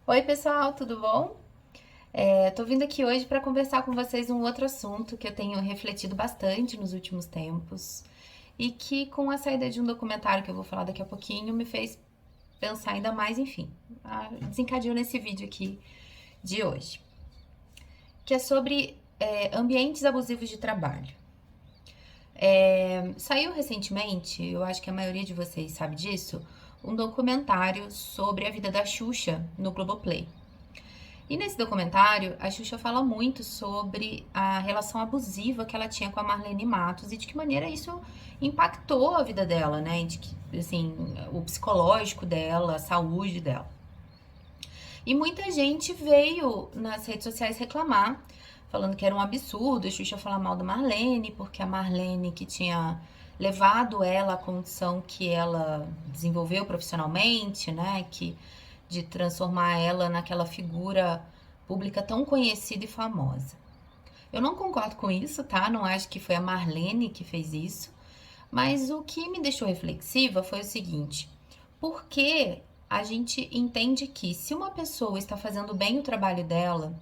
Oi, pessoal, tudo bom? Tô vindo aqui hoje para conversar com vocês um outro assunto que eu tenho refletido bastante nos últimos tempos e que, com a saída de um documentário que eu vou falar daqui a pouquinho, me fez pensar ainda mais, enfim, desencadeou nesse vídeo aqui de hoje, que é sobre ambientes abusivos de trabalho. Saiu recentemente, eu acho que a maioria de vocês sabe disso, um documentário sobre a vida da Xuxa no Globoplay. E nesse documentário, a Xuxa fala muito sobre a relação abusiva que ela tinha com a Marlene Matos e de que maneira isso impactou a vida dela, né? De que, assim, o psicológico dela, a saúde dela. E muita gente veio nas redes sociais reclamar, falando que era um absurdo a Xuxa falar mal da Marlene, porque a Marlene que tinha levado ela à condição que ela desenvolveu profissionalmente, né? Que de transformar ela naquela figura pública tão conhecida e famosa. Eu não concordo com isso, tá? Não acho que foi a Marlene que fez isso, mas o que me deixou reflexiva foi o seguinte: por que a gente entende que se uma pessoa está fazendo bem o trabalho dela,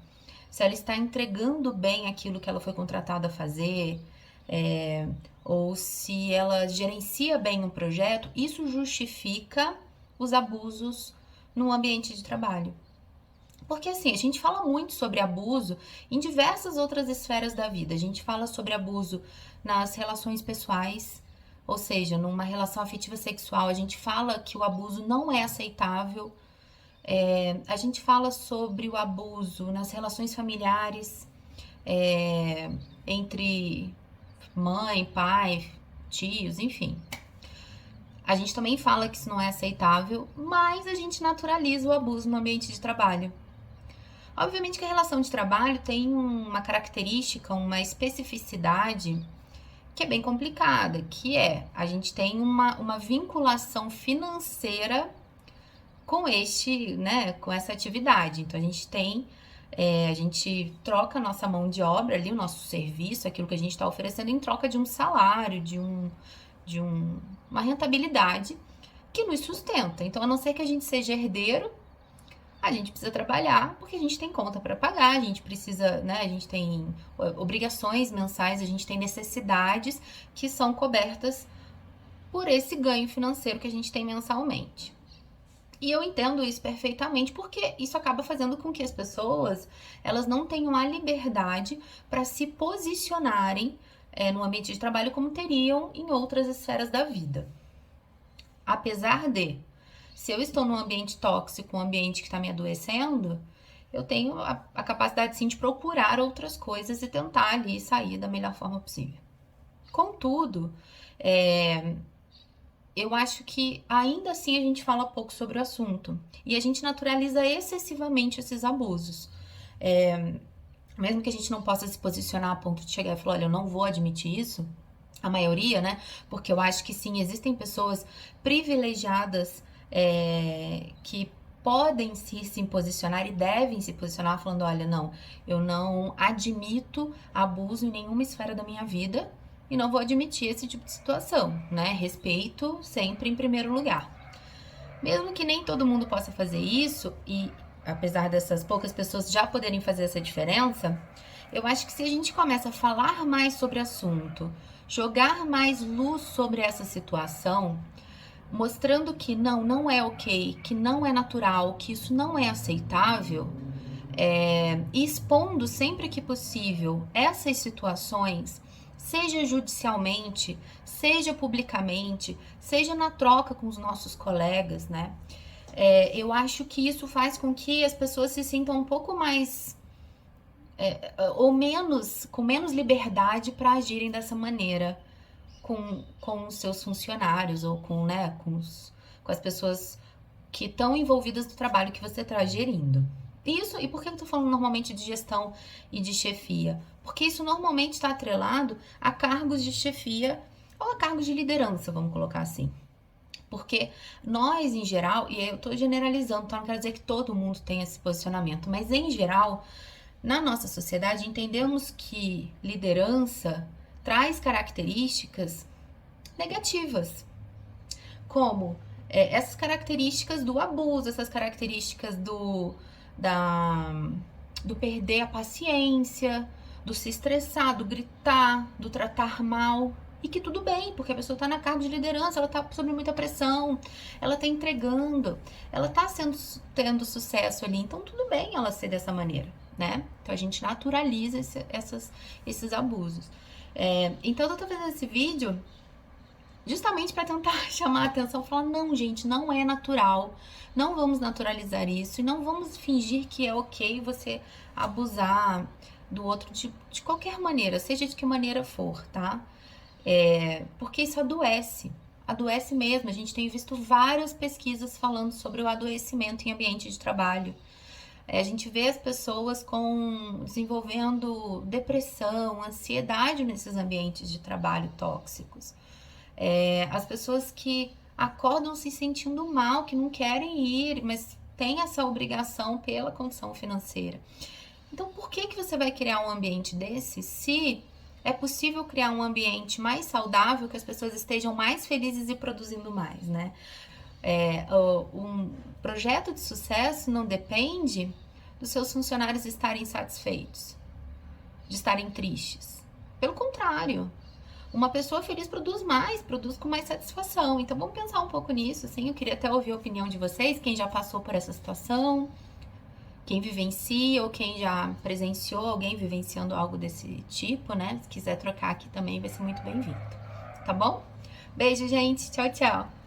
se ela está entregando bem aquilo que ela foi contratada a fazer, é, ou se ela gerencia bem um projeto, isso justifica os abusos no ambiente de trabalho? Porque assim, a gente fala muito sobre abuso em diversas outras esferas da vida. A gente fala sobre abuso nas relações pessoais, ou seja, numa relação afetiva sexual, a gente fala que o abuso não é aceitável. A gente fala sobre o abuso nas relações familiares, é, entre mãe, pai, tios, enfim. A gente também fala que isso não é aceitável, mas a gente naturaliza o abuso no ambiente de trabalho. Obviamente que a relação de trabalho tem uma característica, uma especificidade que é bem complicada, que é a gente tem uma vinculação financeira com este, né, com essa atividade. Então a gente troca a nossa mão de obra ali, o nosso serviço, aquilo que a gente está oferecendo em troca de um salário, uma rentabilidade que nos sustenta. Então, a não ser que a gente seja herdeiro, a gente precisa trabalhar porque a gente tem conta para pagar, a gente precisa, né? A gente tem obrigações mensais, a gente tem necessidades que são cobertas por esse ganho financeiro que a gente tem mensalmente. E eu entendo isso perfeitamente porque isso acaba fazendo com que as pessoas elas não tenham a liberdade para se posicionarem no ambiente de trabalho como teriam em outras esferas da vida. Apesar de, se eu estou num ambiente tóxico, um ambiente que está me adoecendo, eu tenho a capacidade sim de procurar outras coisas e tentar ali sair da melhor forma possível. Contudo, é, eu acho que ainda assim a gente fala pouco sobre o assunto e a gente naturaliza excessivamente esses abusos. É, mesmo que a gente não possa se posicionar a ponto de chegar e falar, olha, eu não vou admitir isso, a maioria, né? Porque eu acho que sim, existem pessoas privilegiadas que podem se posicionar e devem se posicionar falando, olha, não, eu não admito abuso em nenhuma esfera da minha vida e não vou admitir esse tipo de situação, né? Respeito sempre em primeiro lugar. Mesmo que nem todo mundo possa fazer isso, e apesar dessas poucas pessoas já poderem fazer essa diferença, eu acho que se a gente começa a falar mais sobre o assunto, jogar mais luz sobre essa situação, mostrando que não é ok, que não é natural, que isso não é aceitável, e expondo sempre que possível essas situações, seja judicialmente, seja publicamente, seja na troca com os nossos colegas, né? Eu acho que isso faz com que as pessoas se sintam um pouco mais ou menos, com menos liberdade para agirem dessa maneira com os seus funcionários ou com as pessoas que estão envolvidas no trabalho que você está gerindo. E por que eu tô falando normalmente de gestão e de chefia? Porque isso normalmente está atrelado a cargos de chefia ou a cargos de liderança, vamos colocar assim. Porque nós, em geral, e eu estou generalizando, tá? Não quero dizer que todo mundo tem esse posicionamento, mas em geral, na nossa sociedade, entendemos que liderança traz características negativas, como essas características do abuso, essas características do perder a paciência, do se estressar, do gritar, do tratar mal. E que tudo bem, porque a pessoa está na cargo de liderança, ela está sob muita pressão, ela está entregando, ela está tendo sucesso ali, então tudo bem ela ser dessa maneira, né? Então a gente naturaliza esses abusos. Então eu tô fazendo esse vídeo justamente para tentar chamar a atenção, falar, não, gente, não é natural, não vamos naturalizar isso, e não vamos fingir que é ok você abusar do outro de qualquer maneira, seja de que maneira for, tá? Porque isso adoece mesmo. A gente tem visto várias pesquisas falando sobre o adoecimento em ambiente de trabalho. A gente vê as pessoas desenvolvendo depressão, ansiedade nesses ambientes de trabalho tóxicos. As pessoas que acordam se sentindo mal, que não querem ir, mas têm essa obrigação pela condição financeira. Então, por que você vai criar um ambiente desse se é possível criar um ambiente mais saudável, que as pessoas estejam mais felizes e produzindo mais, né? Um projeto de sucesso não depende dos seus funcionários estarem satisfeitos, de estarem tristes. Pelo contrário, uma pessoa feliz produz mais, produz com mais satisfação. Então vamos pensar um pouco nisso, assim. Eu queria até ouvir a opinião de vocês, quem já passou por essa situação, quem vivencia ou quem já presenciou alguém vivenciando algo desse tipo, né? Se quiser trocar aqui também vai ser muito bem-vindo, tá bom? Beijo, gente. Tchau, tchau.